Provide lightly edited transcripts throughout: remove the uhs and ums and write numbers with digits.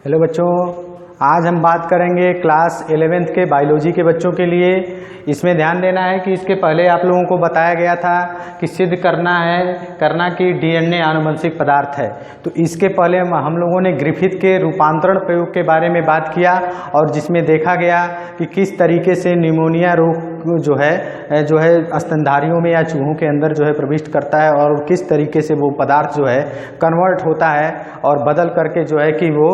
Hello बच्चों, आज हम बात करेंगे क्लास 11th के बायोलॉजी के बच्चों के लिए। इसमें ध्यान देना है कि इसके पहले आप लोगों को बताया गया था कि सिद्ध करना कि डीएनए आनुवंशिक पदार्थ है। तो इसके पहले हम लोगों ने ग्रिफिथ के रूपांतरण प्रयोग के बारे में बात किया और जिसमें देखा गया कि किस तरीके से निमोनिया रोग जो है स्तनधारियों में या चूहों के अंदर जो है प्रविष्ट करता है और किस तरीके से वो पदार्थ जो है कन्वर्ट होता है और बदल करके जो है कि वो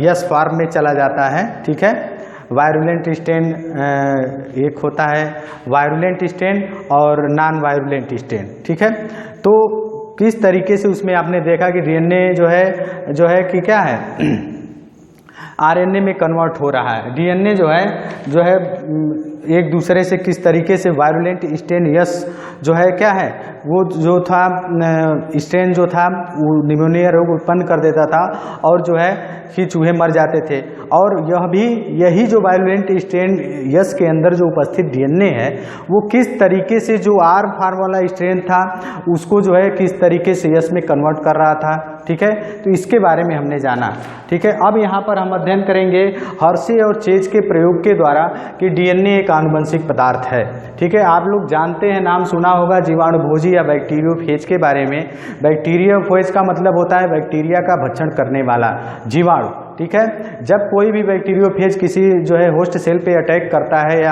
यस फॉर्म में चला जाता है। ठीक है, वायरुलेंट स्टेन एक होता है, वायरुलेंट स्टेन और नॉन वायरुलेंट स्टेन। ठीक है, तो किस तरीके से उसमें आपने देखा कि डीएनए जो है कि क्या है आरएनए में कन्वर्ट हो रहा है। डीएनए जो है एक दूसरे से किस तरीके से वायरुलेंट स्टेन यस जो है क्या है वो जो था स्टेन जो था वो निमोनिया रोग उत्पन्न कर देता था और जो है कि चूहे मर जाते थे। और यही जो वायरुलेंट स्टेन यस के अंदर जो उपस्थित डीएनए है वो किस तरीके से जो आर फॉर्म वाला स्ट्रेन था उसको जो है किस तरीके से यस में कन्वर्ट कर रहा था। ठीक है, तो इसके बारे में हमने जाना। ठीक है, अब यहाँ पर हम अध्ययन करेंगे हर्शे और चेज के प्रयोग के द्वारा कि डीएनए एक आनुवंशिक पदार्थ है। ठीक है, आप लोग जानते हैं, नाम सुना होगा जीवाणुभोजी या बैक्टीरियोफेज के बारे में। बैक्टीरियोफेज का मतलब होता है बैक्टीरिया का भक्षण करने वाला जीवाणु। ठीक है, जब कोई भी बैक्टीरियोफेज किसी जो है होस्ट सेल पे अटैक करता है या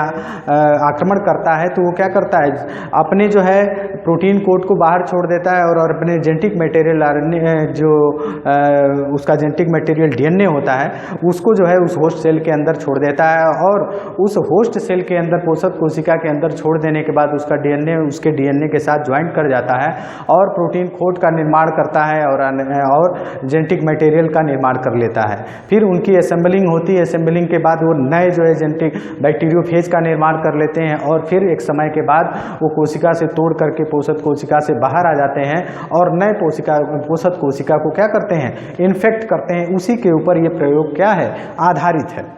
आक्रमण करता है तो वो क्या करता है, अपने जो है प्रोटीन कोड को बाहर छोड़ देता है और अपने जेनेटिक मटेरियल जो उसका जेनेटिक मटेरियल डीएनए होता है उसको जो है उस होस्ट सेल के अंदर छोड़ देता है और उस होस्ट सेल के अंदर पोषक कोशिका के अंदर छोड़ देने के बाद उसका डीएनए उसके डीएनए के साथ ज्वाइंट कर जाता है और प्रोटीन कोड का निर्माण करता है और जेनेटिक मटेरियल का निर्माण कर लेता है। फिर उनकी असेंबलिंग होती है, असेंबलिंग के बाद वो नए जो है जेनेटिक बैक्टीरियोफेज का निर्माण कर लेते हैं और फिर एक समय के बाद वो कोशिका से तोड़ करके पोषक कोशिका से बाहर आ जाते हैं और नए पोषक कोशिका को क्या करते हैं, इन्फेक्ट करते हैं। उसी के ऊपर ये प्रयोग क्या है, आधारित है।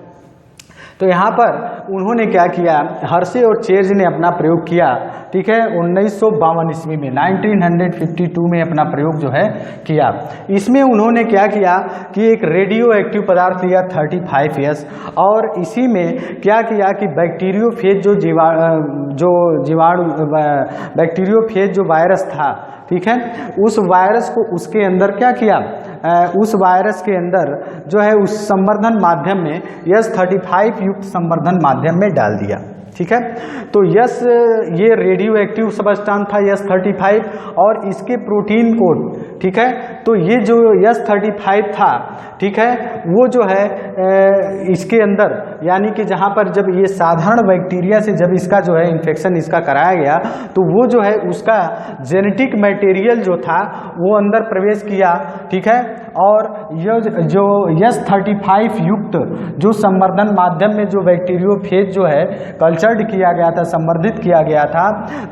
तो यहाँ पर उन्होंने क्या किया, हर्शे और चेज ने अपना प्रयोग किया। ठीक है, 1952 ईस्वी में 1952 में अपना प्रयोग जो है किया। इसमें उन्होंने क्या किया कि एक रेडियो एक्टिव पदार्थ लिया 35S और इसी में क्या किया कि बैक्टीरियोफेज बैक्टीरियोफेज जो वायरस था, ठीक है, उस वायरस को उसके अंदर क्या किया, उस वायरस के अंदर जो है उस संवर्धन माध्यम में S35 युक्त संवर्धन माध्यम में डाल दिया। ठीक है, तो ये रेडियो एक्टिव सब्सटेंस था S35 और इसके प्रोटीन कोड, ठीक है, तो ये जो S35 था, ठीक है, वो जो है इसके अंदर यानी कि जहाँ पर जब ये साधारण बैक्टीरिया से जब इसका जो है इन्फेक्शन इसका कराया गया तो वो जो है उसका जेनेटिक मटेरियल जो था वो अंदर प्रवेश किया। ठीक है, और ये जो S35 युक्त जो संवर्धन माध्यम में जो बैक्टीरियोफेज जो है कल्चर्ड किया गया था, संवर्धित किया गया था,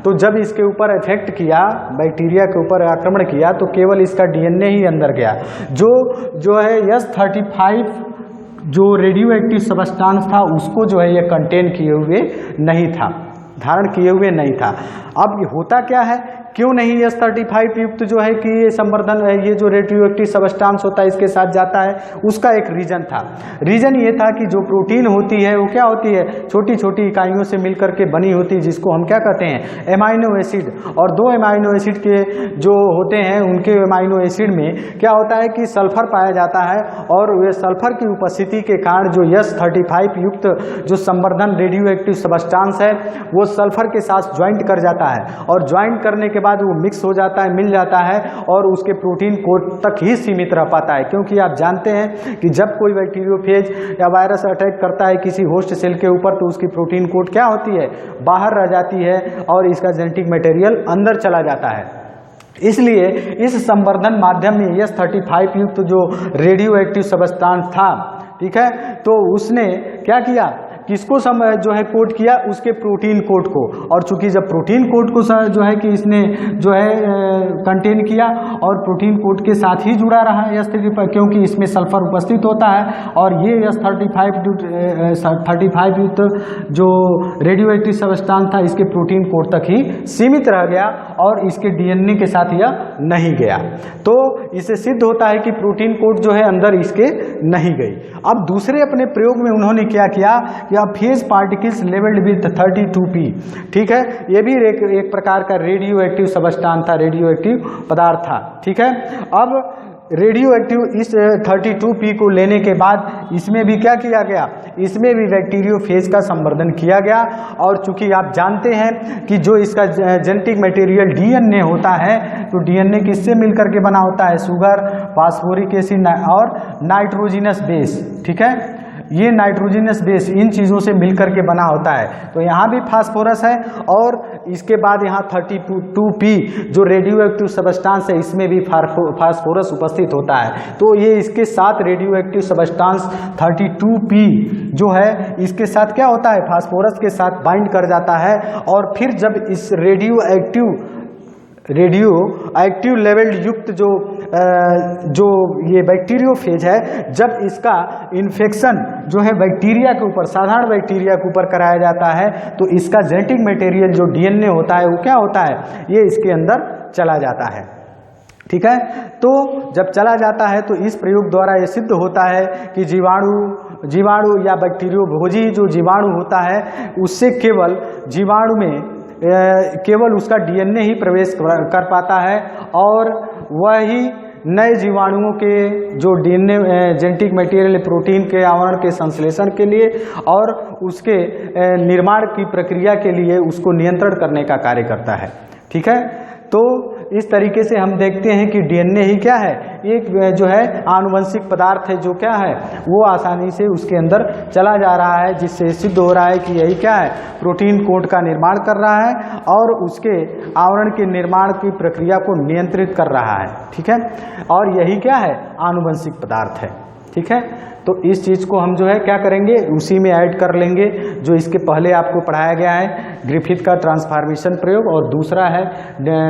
तो जब इसके ऊपर इफेक्ट किया, बैक्टीरिया के ऊपर आक्रमण किया तो केवल इसका डीएनए ही अंदर गया। जो है S35 जो रेडियो एक्टिव सब्सटेंस था उसको जो है ये कंटेन किए हुए नहीं था, धारण किए हुए नहीं था। अब ये होता क्या है, क्यों नहीं S35 युक्त जो है कि ये संवर्धन है, ये जो रेडियो एक्टिव सब्सटेंस होता है इसके साथ जाता है, उसका एक रीजन था। रीजन ये था कि जो प्रोटीन होती है वो क्या होती है, छोटी छोटी इकाइयों से मिलकर के बनी होती है, जिसको हम क्या कहते हैं, एमाइनो एसिड। और दो एमाइनो एसिड के जो होते हैं उनके एमाइनो एसिड में क्या होता है कि सल्फर पाया जाता है और वे सल्फर की उपस्थिति के कारण जो S35 युक्त जो संवर्धन रेडियो एक्टिव सब्सटेंस है वो सल्फर के साथ ज्वाइंट कर जाता है और ज्वाइंट करने के बाद वो मिक्स हो जाता है, मिल जाता है और उसके प्रोटीन कोड तक ही सीमित रह पाता है। क्योंकि आप जानते हैं कि जब कोई बैक्टीरियोफेज या वायरस अटैक करता है किसी होस्ट सेल के ऊपर तो उसकी प्रोटीन कोड क्या होती है, बाहर रह जाती है और इसका जेनेटिक मटेरियल अंदर चला जाता है। इसलिए इस संवर्धन माध्यम में S35 युक्त जो रेडियो एक्टिव सब्सटेंस था, ठीक है, तो उसने क्या किया किसको जो है कोड किया, उसके प्रोटीन कोड को। और चूंकि जब प्रोटीन कोड को जो है कि इसने जो है कंटेन किया और प्रोटीन कोड के साथ ही जुड़ा रहा S35, क्योंकि इसमें सल्फर उपस्थित होता है और ये S35 युक्त जो रेडियो एक्टिव सब्सटेंस था इसके प्रोटीन कोड तक ही सीमित रह गया और इसके डीएनए के साथ यह नहीं गया। तो इससे सिद्ध होता है कि प्रोटीन कोड जो है अंदर इसके नहीं गई। अब दूसरे अपने प्रयोग में उन्होंने क्या किया कि अब phase particles levelled with 32P, ठीक है, ये भी एक प्रकार का रेडियो एक्टिव सब्सटेंस था, रेडियो एक्टिव पदार्थ था, ठीक है। अब रेडियो एक्टिव इस 32P को लेने के बाद इसमें भी क्या किया गया, इसमें भी बैक्टीरियोफेज का संवर्धन किया गया। और चूंकि आप जानते हैं कि जो इसका जेनेटिक मटेरियल डीएनए होता है, तो डीएनए किससे मिलकर के बना होता है, शुगर, फास्फोरिक एसिड और नाइट्रोजिनस बेस, ठीक है, ये नाइट्रोजिनस बेस इन चीज़ों से मिलकर के बना होता है। तो यहाँ भी फास्फोरस है और इसके बाद यहाँ 32P जो रेडियो एक्टिव सब्सटेंस है इसमें भी फास्फोरस उपस्थित होता है। तो ये इसके साथ रेडियो एक्टिव सब्सटेंस 32P जो है इसके साथ क्या होता है, फास्फोरस के साथ बाइंड कर जाता है। और फिर जब इस रेडियो एक्टिव लेवल युक्त जो ये बैक्टीरियोफेज है, जब इसका इन्फेक्शन जो है बैक्टीरिया के ऊपर, साधारण बैक्टीरिया के ऊपर कराया जाता है, तो इसका जेनेटिक मटेरियल जो डीएनए होता है वो क्या होता है, ये इसके अंदर चला जाता है, ठीक है। तो जब चला जाता है तो इस प्रयोग द्वारा ये सिद्ध होता है कि जीवाणु या बैक्टीरियोभोजी जो जीवाणु होता है उससे केवल जीवाणु में केवल उसका डीएनए ही प्रवेश कर पाता है और वही नए जीवाणुओं के जो डीएनए जेनेटिक मटेरियल प्रोटीन के आवरण के संश्लेषण के लिए और उसके निर्माण की प्रक्रिया के लिए उसको नियंत्रण करने का कार्य करता है, ठीक है। तो इस तरीके से हम देखते हैं कि डीएनए ही क्या है, एक जो है आनुवंशिक पदार्थ है जो क्या है वो आसानी से उसके अंदर चला जा रहा है, जिससे सिद्ध हो रहा है कि यही क्या है, प्रोटीन कोड का निर्माण कर रहा है और उसके आवरण के निर्माण की प्रक्रिया को नियंत्रित कर रहा है, ठीक है। और यही क्या है, आनुवंशिक पदार्थ है, ठीक है। तो इस चीज़ को हम जो है क्या करेंगे, उसी में ऐड कर लेंगे जो इसके पहले आपको पढ़ाया गया है, ग्रिफिथ का ट्रांसफॉर्मेशन प्रयोग, और दूसरा है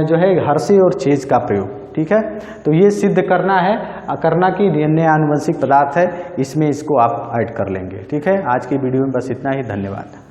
जो है हर्शी और चेज का प्रयोग, ठीक है। तो ये सिद्ध करना कि डीएनए आनुवंशिक पदार्थ है, इसमें इसको आप ऐड कर लेंगे, ठीक है। आज की वीडियो में बस इतना ही, धन्यवाद।